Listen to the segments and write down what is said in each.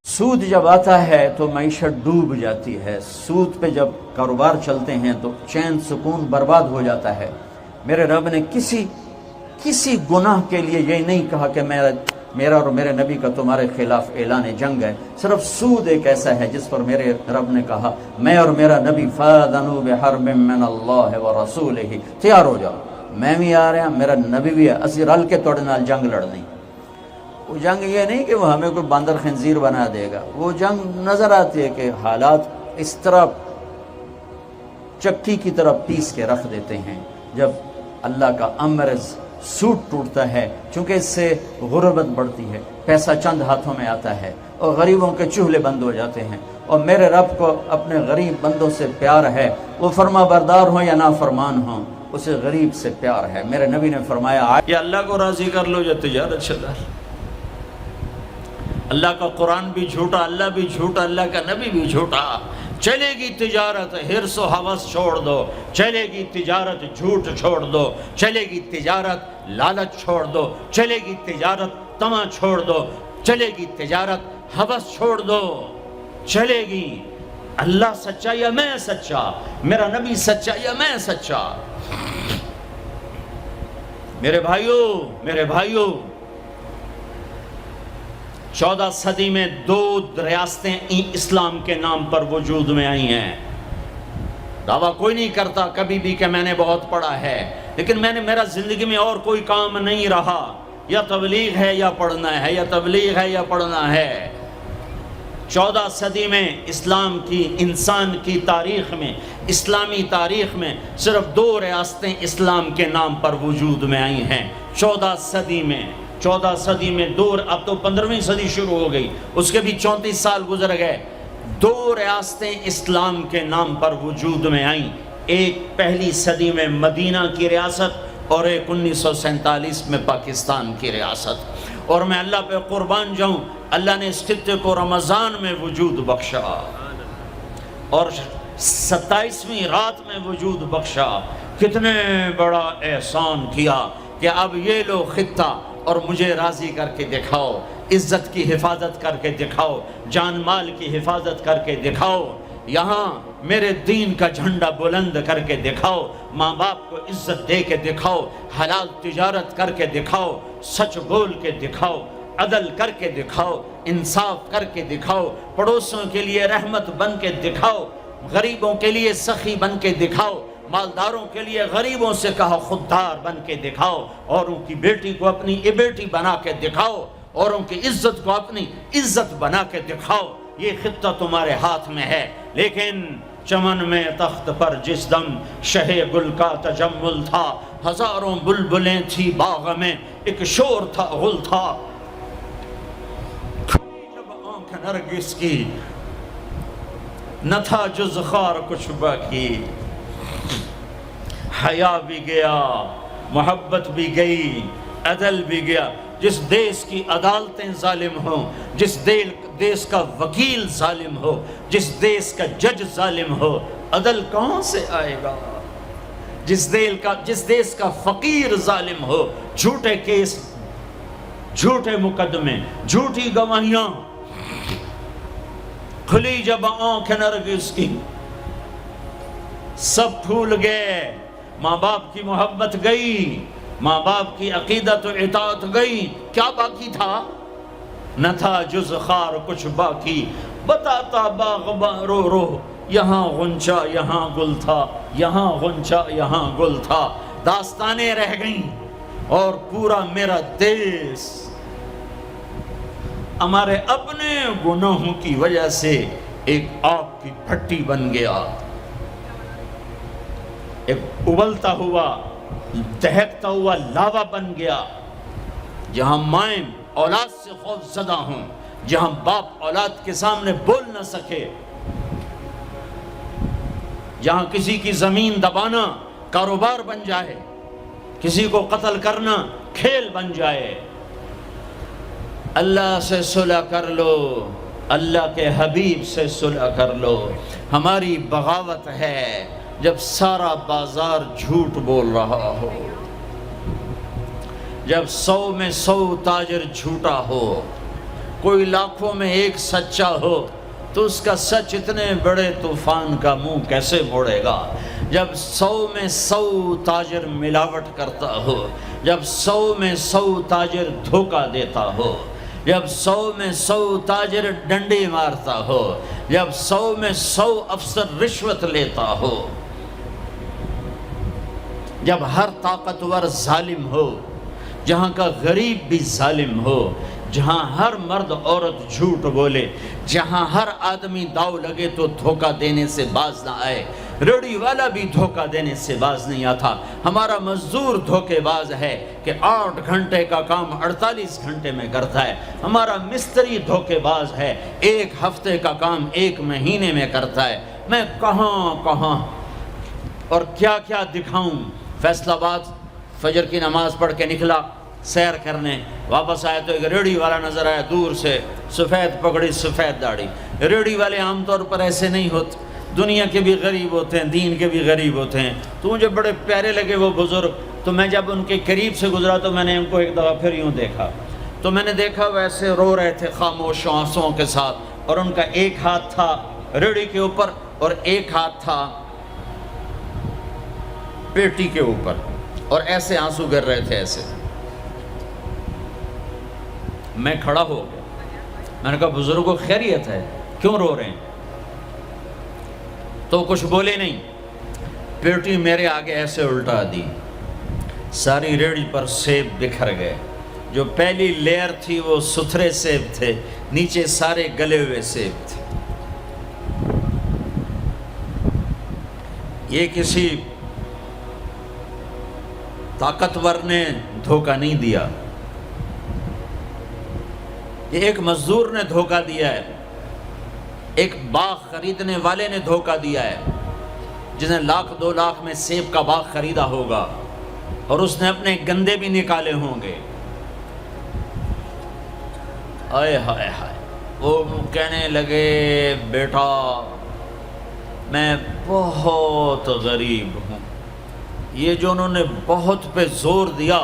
سود جب آتا ہے تو معیشت ڈوب جاتی ہے. سود پہ جب کاروبار چلتے ہیں تو چین سکون برباد ہو جاتا ہے. میرے رب نے کسی گناہ کے لیے یہ نہیں کہا کہ میرا اور میرے نبی کا تمہارے خلاف اعلان جنگ ہے. صرف سود ایک ایسا ہے جس پر میرے رب نے کہا میں اور میرا نبی فَأَذَنُوا بِحَرْبٍ مِّنَ اللَّهِ وَرَسُولِهِ, تیار ہو جاؤ, میں بھی آ رہا میرا نبی بھی ہے, اسی رل کے توڑے نال جنگ لڑنی. وہ جنگ یہ نہیں کہ وہ ہمیں کوئی باندر خنزیر بنا دے گا. وہ جنگ نظر آتی ہے کہ حالات اس طرح چکی کی طرح پیس کے رکھ دیتے ہیں. جب اللہ کا امر سود ٹوٹتا ہے, چونکہ اس سے غربت بڑھتی ہے, پیسہ چند ہاتھوں میں آتا ہے اور غریبوں کے چولہے بند ہو جاتے ہیں. اور میرے رب کو اپنے غریب بندوں سے پیار ہے, وہ فرما بردار ہوں یا نافرمان ہوں, اسے غریب سے پیار ہے. میرے نبی نے فرمایا یا اللہ کو راضی کر لو یا تجارت چلا. اللہ کا قرآن بھی جھوٹا, اللہ بھی جھوٹا, اللہ کا نبی بھی جھوٹا. چلے گی تجارت حرص و ہوس چھوڑ دو, چلے گی تجارت جھوٹ چھوڑ دو, چلے گی تجارت لالچ چھوڑ دو, چلے گی تجارت طمع چھوڑ دو, چلے گی تجارت ہوس چھوڑ دو. چلے گی اللہ سچا یا میں سچا, میرا نبی سچا یا میں سچا. میرے بھائیوں 14 صدی میں 2 ریاستیں اسلام کے نام پر وجود میں آئی ہیں. دعویٰ کوئی نہیں کرتا کبھی بھی کہ میں نے بہت پڑھا ہے, لیکن میرا زندگی میں اور کوئی کام نہیں رہا. یا تبلیغ ہے یا پڑھنا ہے, یا تبلیغ ہے یا پڑھنا ہے. 14 صدی میں اسلام کی, انسان کی تاریخ میں, اسلامی تاریخ میں صرف 2 ریاستیں اسلام کے نام پر وجود میں آئی ہیں. 14 صدی میں 2, اب تو 15ویں صدی شروع ہو گئی, اس کے بھی 34 سال گزر گئے. 2 ریاستیں اسلام کے نام پر وجود میں آئیں. ایک پہلی صدی میں مدینہ کی ریاست اور ایک 1947 میں پاکستان کی ریاست. اور میں اللہ پہ قربان جاؤں, اللہ نے اس خطے کو رمضان میں وجود بخشا اور 27ویں رات میں وجود بخشا. کتنے بڑا احسان کیا کہ اب یہ لو خطہ اور مجھے راضی کر کے دکھاؤ, عزت کی حفاظت کر کے دکھاؤ, جان مال کی حفاظت کر کے دکھاؤ, یہاں میرے دین کا جھنڈا بلند کر کے دکھاؤ, ماں باپ کو عزت دے کے دکھاؤ, حلال تجارت کر کے دکھاؤ, سچ بول کے دکھاؤ, عدل کر کے دکھاؤ, انصاف کر کے دکھاؤ, پڑوسوں کے لیے رحمت بن کے دکھاؤ, غریبوں کے لیے سخی بن کے دکھاؤ, مالداروں کے لیے غریبوں سے کہا خوددار بن کے دکھاؤ, اوروں کی بیٹی کو اپنی بیٹی بنا کے دکھاؤ, اوروں کی عزت کو اپنی عزت بنا کے دکھاؤ. یہ خطہ تمہارے ہاتھ میں ہے. لیکن چمن میں تخت پر جس دم شہ گل کا تجمل تھا, ہزاروں بلبلیں تھی باغ میں, ایک شور تھا غل تھا, جب آنکھ نرگس کی نہ تھا جز خار کچھ باقی. حیا بھی گیا, محبت بھی گئی, عدل بھی گیا. جس دیس کی عدالتیں ظالم ہوں, جس دیس کا وکیل ظالم ہو, جس دیس کا جج ظالم ہو, عدل کہاں سے آئے گا؟ جس دیس کا فقیر ظالم ہو, جھوٹے کیس, جھوٹے مقدمے, جھوٹی گواہیاں, کھلی جب آنکھ نرگس کی سب پھول گئے. ماں باپ کی محبت گئی, ماں باپ کی عقیدت و اطاعت گئی. کیا باقی تھا؟ نہ تھا جز خار کچھ باقی. بتاتا باغباں رو رو, یہاں غنچہ یہاں گل تھا, یہاں غنچہ یہاں گل تھا. داستانیں رہ گئیں اور پورا میرا دیس ہمارے اپنے گناہوں کی وجہ سے ایک آگ کی بھٹی بن گیا, ایک ابلتا ہوا, دہکتا ہوا لاوا بن گیا. جہاں مائیں اولاد سے خوف زدہ ہوں, جہاں باپ اولاد کے سامنے بول نہ سکے, جہاں کسی کی زمین دبانا کاروبار بن جائے, کسی کو قتل کرنا کھیل بن جائے. اللہ سے صلح کر لو, اللہ کے حبیب سے صلح کر لو. ہماری بغاوت ہے جب سارا بازار جھوٹ بول رہا ہو. جب 100 میں 100 تاجر جھوٹا ہو، کوئی لاکھوں میں ایک سچا ہو، تو اس کا سچ اتنے بڑے طوفان کا منہ کیسے موڑے گا؟ جب 100 میں 100 تاجر ملاوٹ کرتا ہو، جب 100 میں 100 تاجر دھوکہ دیتا ہو، جب 100 میں 100 تاجر ڈنڈی مارتا ہو، جب 100 میں 100 افسر رشوت لیتا ہو، جب ہر طاقتور ظالم ہو، جہاں کا غریب بھی ظالم ہو، جہاں ہر مرد عورت جھوٹ بولے، جہاں ہر آدمی داؤ لگے تو دھوکہ دینے سے باز نہ آئے، ریڑھی والا بھی دھوکہ دینے سے باز نہیں آتا۔ ہمارا مزدور دھوکے باز ہے کہ 8 گھنٹے کا کام 48 گھنٹے میں کرتا ہے۔ ہمارا مستری دھوکے باز ہے، 1 ہفتے کا کام 1 مہینے میں کرتا ہے۔ میں کہاں اور کیا کیا دکھاؤں۔ فیصل آباد فجر کی نماز پڑھ کے نکلا سیر کرنے، واپس آیا تو ایک ریڑھی والا نظر آیا دور سے، سفید پگڑی سفید داڑھی۔ ریڑھی والے عام طور پر ایسے نہیں ہوتے، دنیا کے بھی غریب ہوتے ہیں، دین کے بھی غریب ہوتے ہیں۔ تو مجھے بڑے پیارے لگے وہ بزرگ، تو میں جب ان کے قریب سے گزرا تو میں نے ان کو ایک دفعہ پھر یوں دیکھا، تو میں نے دیکھا وہ ایسے رو رہے تھے خاموش آنسوؤں کے ساتھ، اور ان کا ایک ہاتھ تھا ریڑھی کے اوپر اور ایک ہاتھ تھا پیٹی کے اوپر، اور ایسے آنسو گر رہے تھے ایسے۔ میں کھڑا ہو گیا، میں نے کہا بزرگوں خیریت ہے، کیوں رو رہے ہیں؟ تو کچھ بولے نہیں، پیٹی میرے آگے ایسے الٹا دی، ساری ریڑھی پر سیب بکھر گئے۔ جو پہلی لیئر تھی وہ ستھرے سیب تھے، نیچے سارے گلے ہوئے سیب تھے۔ یہ کسی طاقتور نے دھوکہ نہیں دیا، یہ ایک مزدور نے دھوکہ دیا ہے، ایک باغ خریدنے والے نے دھوکہ دیا ہے، جس نے 1,00,000 2,00,000 میں سیب کا باغ خریدا ہوگا، اور اس نے اپنے گندے بھی نکالے ہوں گے۔ آئے ہائے ہائے، وہ کہنے لگے بیٹا میں بہت غریب ہوں۔ یہ جو انہوں نے بہت پہ زور دیا،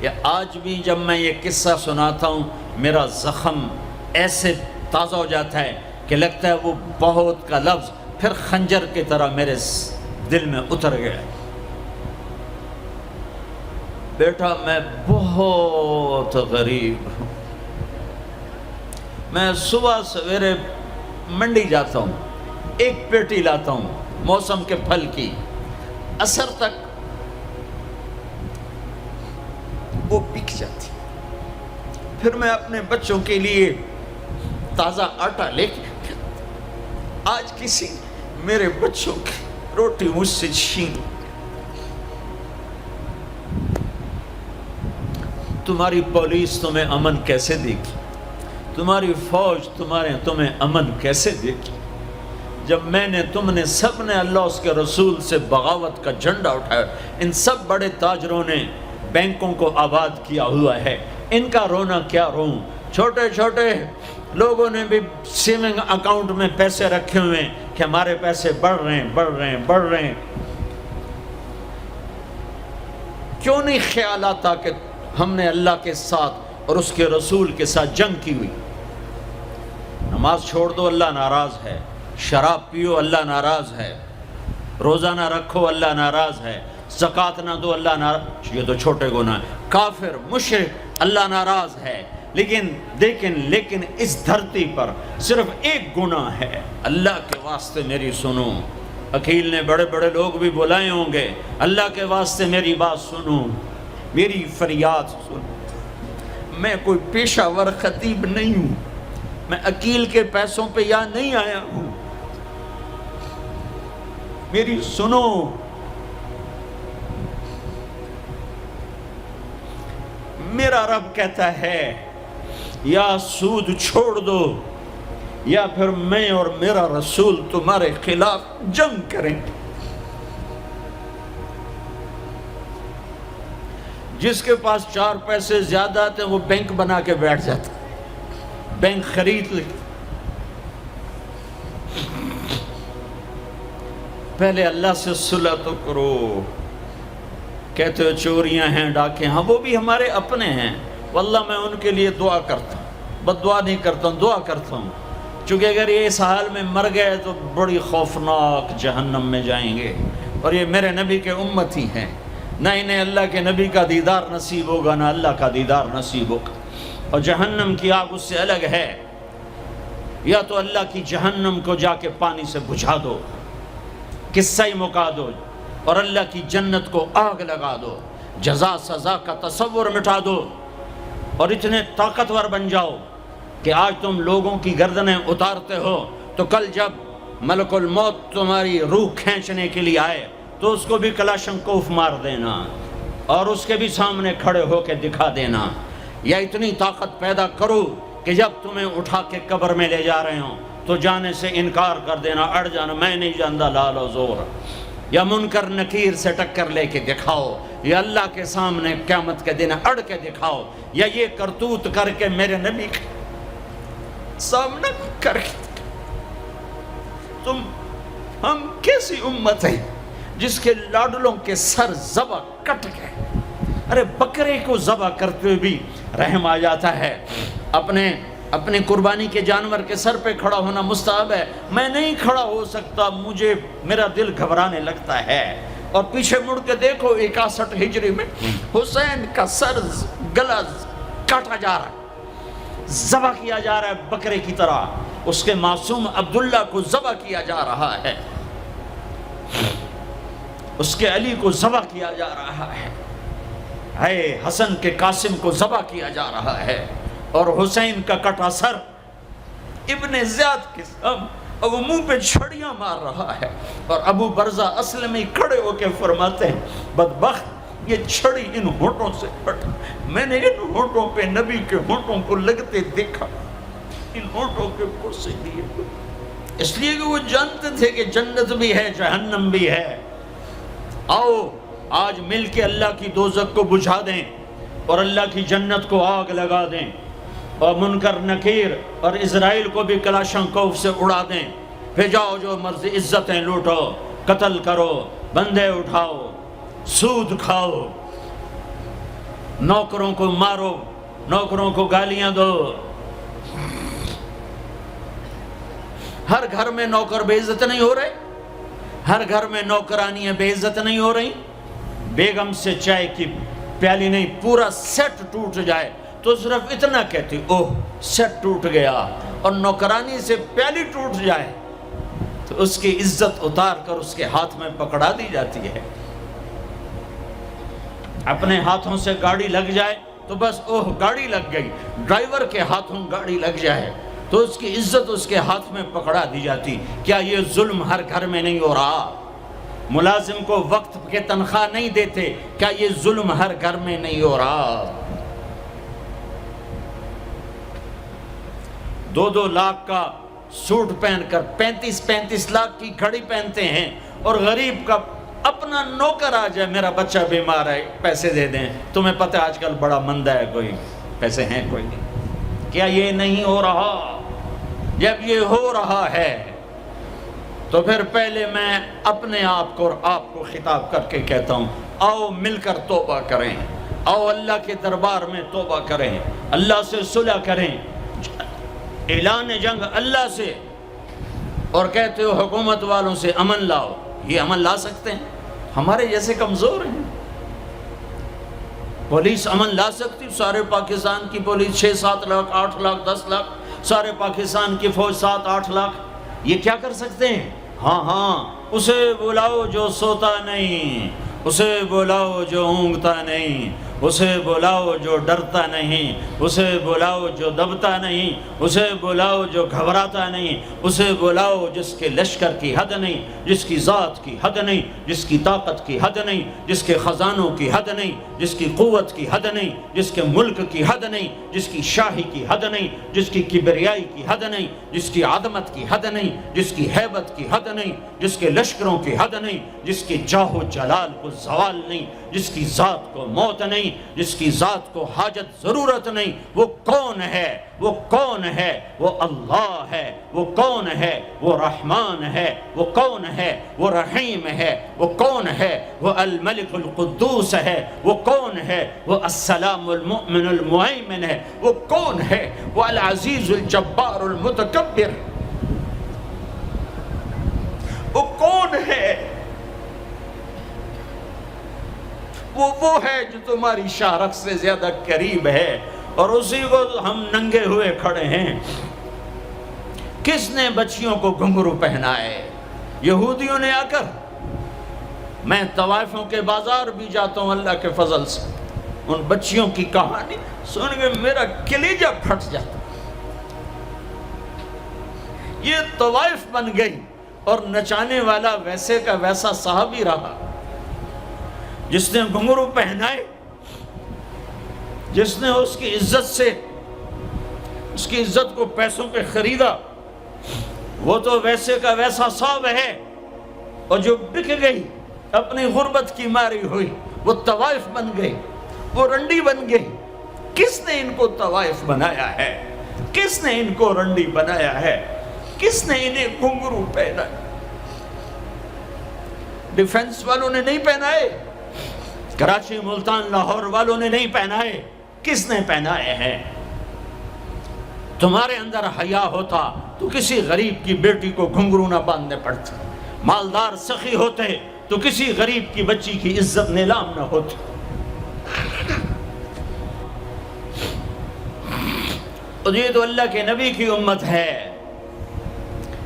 یہ آج بھی جب میں یہ قصہ سناتا ہوں میرا زخم ایسے تازہ ہو جاتا ہے کہ لگتا ہے وہ بہت کا لفظ پھر خنجر کی طرح میرے دل میں اتر گیا۔ بیٹا میں بہت غریب ہوں، میں صبح سویرے منڈی جاتا ہوں، ایک پیٹی لاتا ہوں موسم کے پھل کی، عصر تک وہ بک جاتی، پھر میں اپنے بچوں کے لیے تازہ آٹا لے کے، آج کسی میرے بچوں کی روٹی مجھ سے چھین، تمہاری پولیس تمہیں امن کیسے دے گی؟ تمہاری فوج تمہیں امن کیسے دے گی؟ جب میں نے تم نے سب نے اللہ اس کے رسول سے بغاوت کا جھنڈا اٹھایا، ان سب بڑے تاجروں نے بینکوں کو آباد کیا ہوا ہے، ان کا رونا کیا روں؟ چھوٹے چھوٹے لوگوں نے بھی سیونگ اکاؤنٹ میں پیسے رکھے ہوئے ہیں کہ ہمارے پیسے بڑھ رہے ہیں۔ کیوں نہیں خیال آتا کہ ہم نے اللہ کے ساتھ اور اس کے رسول کے ساتھ جنگ کی ہوئی؟ نماز چھوڑ دو اللہ ناراض ہے، شراب پیو اللہ ناراض ہے، روزہ نہ رکھو اللہ ناراض ہے، زکوٰۃ نہ دو اللہ ناراض، یہ تو چھوٹے گناہ ہیں، کافر مشرک اللہ ناراض ہے، لیکن اس دھرتی پر صرف ایک گناہ ہے، اللہ کے واسطے میری سنو۔ عقیل نے بڑے بڑے لوگ بھی بلائے ہوں گے، اللہ کے واسطے میری بات سنو، میری فریاد سنو۔ میں کوئی پیشہ ور خطیب نہیں ہوں، میں عقیل کے پیسوں پہ یہاں نہیں آیا ہوں، میری سنو۔ میرا رب کہتا ہے یا سود چھوڑ دو یا پھر میں اور میرا رسول تمہارے خلاف جنگ کریں گے۔ جس کے پاس 4 پیسے زیادہ آتے وہ بینک بنا کے بیٹھ جاتا، بینک خرید لے۔ پہلے اللہ سے صلح تو کرو کہتے ہو چوریاں ہیں، ڈاکے، ہاں وہ بھی ہمارے اپنے ہیں، واللہ میں ان کے لیے دعا کرتا ہوں، بد دعا نہیں کرتا ہوں، دعا کرتا ہوں، چونکہ اگر یہ اس حال میں مر گئے تو بڑی خوفناک جہنم میں جائیں گے، اور یہ میرے نبی کے امتی ہیں، نہ انہیں اللہ کے نبی کا دیدار نصیب ہوگا، نہ اللہ کا دیدار نصیب ہوگا، اور جہنم کی آگ اس سے الگ ہے، یا تو اللہ کی جہنم کو جا کے پانی سے بجھا دو، قصہ ہی مکا دو، اور اللہ کی جنت کو آگ لگا دو، جزا سزا کا تصور مٹا دو، اور اتنے طاقتور بن جاؤ کہ آج تم لوگوں کی گردنیں اتارتے ہو تو کل جب ملک الموت تمہاری روح کھینچنے کے لیے آئے تو اس کو بھی کلاشنکوف مار دینا اور اس کے بھی سامنے کھڑے ہو کے دکھا دینا، یا اتنی طاقت پیدا کرو کہ جب تمہیں اٹھا کے قبر میں لے جا رہے ہوں تو جانے سے انکار کر دینا، اڑ جانا، میں نہیں جانتا لال و زور، یا منکر نکیر سے ٹکر لے کے دکھاؤ، یا اللہ کے سامنے قیامت کے دن اڑ کے دکھاؤ، یا یہ کرتوت کر کے میرے نبی کے سامنے کر کے ہم کیسی امت ہے جس کے لاڈلوں کے سر ذبح کٹ گئے، ارے بکرے کو ذبح کرتے ہوئے بھی رحم آ جاتا ہے، اپنے قربانی کے جانور کے سر پہ کھڑا ہونا مستحب ہے، میں نہیں کھڑا ہو سکتا، میرا دل گھبرانے لگتا ہے، اور پیچھے مڑ کے دیکھو 61 ہجری میں حسین کا سر گلا کاٹا جا رہا ہے، ذبح کیا جا رہا ہے بکرے کی طرح، اس کے معصوم عبداللہ کو ذبح کیا جا رہا ہے، اس کے علی کو ذبح کیا جا رہا ہے، حسن کے قاسم کو ذبح کیا جا رہا ہے، اور حسین کا کٹا سر ابن زیاد کے اب وہ منہ پہ چھڑیاں مار رہا ہے، اور ابو برزہ اسلمی کھڑے ہو کے فرماتے ہیں بدبخت یہ چھڑی ان ہونٹوں سے ہٹ، میں نے ان ہونٹوں پہ نبی کے ہونٹوں کو لگتے دیکھا، ان ہونٹوں کے پرسے دیے، اس لیے کہ وہ جانتے تھے کہ جنت بھی ہے جہنم بھی ہے، آؤ آج مل کے اللہ کی دوزخ کو بجھا دیں اور اللہ کی جنت کو آگ لگا دیں، اور منکر نکیر اور اسرائیل کو بھی کلاشنکوف سے اڑا دیں، پھر جاؤ جو مرضی عزتیں لوٹو، قتل کرو، بندے اٹھاؤ، سود کھاؤ، نوکروں کو مارو، نوکروں کو گالیاں دو، ہر گھر میں نوکر بے عزت نہیں ہو رہے، ہر گھر میں نوکرانیاں بے عزت نہیں ہو رہی، بیگم سے چائے کی پیالی نہیں پورا سیٹ ٹوٹ جائے تو صرف اتنا کہتی اوہ سیٹ ٹوٹ گیا، اور نوکرانی سے پیالی ٹوٹ جائے تو اس کی عزت اتار کر اس کے ہاتھ میں پکڑا دی جاتی ہے، اپنے ہاتھوں سے گاڑی لگ جائے تو بس اوہ گاڑی لگ گئی، ڈرائیور کے ہاتھوں گاڑی لگ جائے تو اس کی عزت اس کے ہاتھ میں پکڑا دی جاتی۔ کیا یہ ظلم ہر گھر میں نہیں ہو رہا؟ ملازم کو وقت کے تنخواہ نہیں دیتے، کیا یہ ظلم ہر گھر میں نہیں ہو رہا؟ 2-2 لاکھ کا سوٹ پہن کر 35 لاکھ کی گھڑی پہنتے ہیں، اور غریب کا اپنا نوکر آ جائے میرا بچہ بیمار ہے پیسے دے دیں، تمہیں پتہ ہے آج کل بڑا مندہ ہے، کوئی پیسے ہیں کوئی نہیں۔ کیا یہ نہیں ہو رہا؟ جب یہ ہو رہا ہے تو پھر پہلے میں اپنے آپ کو اور آپ کو خطاب کر کے کہتا ہوں، آؤ مل کر توبہ کریں، آؤ اللہ کے دربار میں توبہ کریں، اللہ سے صلح کریں، اعلان جنگ اللہ سے، اور کہتے ہو حکومت والوں سے امن لاؤ، یہ امن لا سکتے ہیں؟ ہمارے جیسے کمزور ہیں۔ پولیس امن لا سکتی؟ سارے پاکستان کی پولیس 6-7 لاکھ 8 لاکھ 10 لاکھ، سارے پاکستان کی فوج 7-8 لاکھ، یہ کیا کر سکتے ہیں؟ ہاں اسے بلاؤ جو سوتا نہیں، اسے بلاؤ جو اونگتا نہیں، اسے بلاؤ جو ڈرتا نہیں، اسے بلاؤ جو دبتا نہیں، اسے بلاؤ جو گھبراتا نہیں، اسے بلاؤ جس کے لشکر کی حد نہیں، جس کی ذات کی حد نہیں، جس کی طاقت کی حد نہیں، جس کے خزانوں کی حد نہیں، جس کی قوت کی حد نہیں، جس کے ملک کی حد نہیں، جس کی شاہی کی حد نہیں، جس کی کبریائی کی حد نہیں، جس کی عظمت کی حد نہیں، جس کی ہیبت کی حد نہیں، جس کے لشکروں کی حد نہیں، جس کے جاہ و جلال کو زوال نہیں، جس کی ذات کو موت نہیں، جس کی ذات کو حاجت ضرورت نہیں، وہ کون ہے؟ وہ کون ہے؟ وہ اللہ ہے۔ وہ کون ہے؟ وہ رحمان ہے۔ وہ کون ہے؟ وہ رحیم ہے۔ وہ کون ہے؟ وہ الملک القدوس ہے۔ وہ کون ہے؟ وہ السلام المؤمن المہیمن ہے۔ وہ کون ہے؟ وہ العزیز الجبار المتکبر۔ وہ کون ہے؟ وہ ہے جو تمہاری شارخ سے زیادہ قریب ہے، اور اسی کو ہم ننگے ہوئے کھڑے ہیں۔ کس نے بچیوں کو گھنگرو پہنائے؟ یہودیوں نے آ کر۔ میں طوائفوں کے بازار بھی جاتا ہوں اللہ کے فضل سے، ان بچیوں کی کہانی سن کے میرا کلیجہ پھٹ جاتا۔ یہ طوائف بن گئی، اور نچانے والا ویسے کا ویسا صحابی رہا، جس نے گھنگرو پہنائے، جس نے اس کی عزت سے، اس کی عزت کو پیسوں پہ خریدا، وہ تو ویسے کا ویسا صاحب ہے۔ اور جو بک گئی، اپنی غربت کی ماری ہوئی، وہ طوائف بن گئی، وہ رنڈی بن گئی۔ کس نے ان کو طوائف بنایا ہے؟ کس نے ان کو رنڈی بنایا ہے؟ کس نے انہیں گھنگرو پہنا؟ ڈیفنس والوں نے نہیں پہنائے، کراچی، ملتان، لاہور والوں نے نہیں پہنائے، کس نے پہنائے ہیں؟ تمہارے اندر حیا ہوتا تو کسی غریب کی بیٹی کو گھنگرو نہ باندھنے پڑتے، مالدار سخی ہوتے تو کسی غریب کی بچی کی عزت نیلام نہ ہوتی۔ اور یہ تو اللہ کے نبی کی امت ہے۔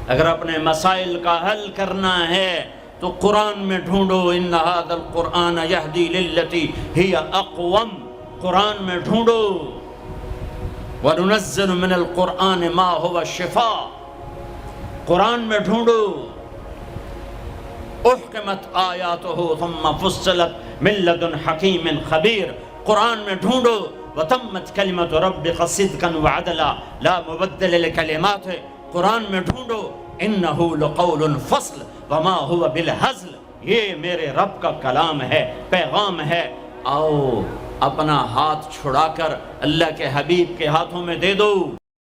اگر اپنے مسائل کا حل کرنا ہے تو قرآن میں ڈھونڈو، ان ھذا القرآن یہدی للتی ہی اقوم، قرآن میں ڈھونڈو۔ وَنُنَزِّلُ مِنَ الْقُرْآنِ مَا هُوَ شِفَاء، قرآن میں ڈھونڈو۔ احکمت آیاتہ ثم فصلت من لدن حکیم خبیر، قرآن میں ڈھونڈو۔ وتمت کلمۃ ربک صدقا وعدلا لا مبدل لکلماتہ، قرآن میں ڈھونڈو۔ انہ لقول فصل وما هو بالہزل، یہ میرے رب کا کلام ہے، پیغام ہے۔ آؤ اپنا ہاتھ چھڑا کر اللہ کے حبیب کے ہاتھوں میں دے دو۔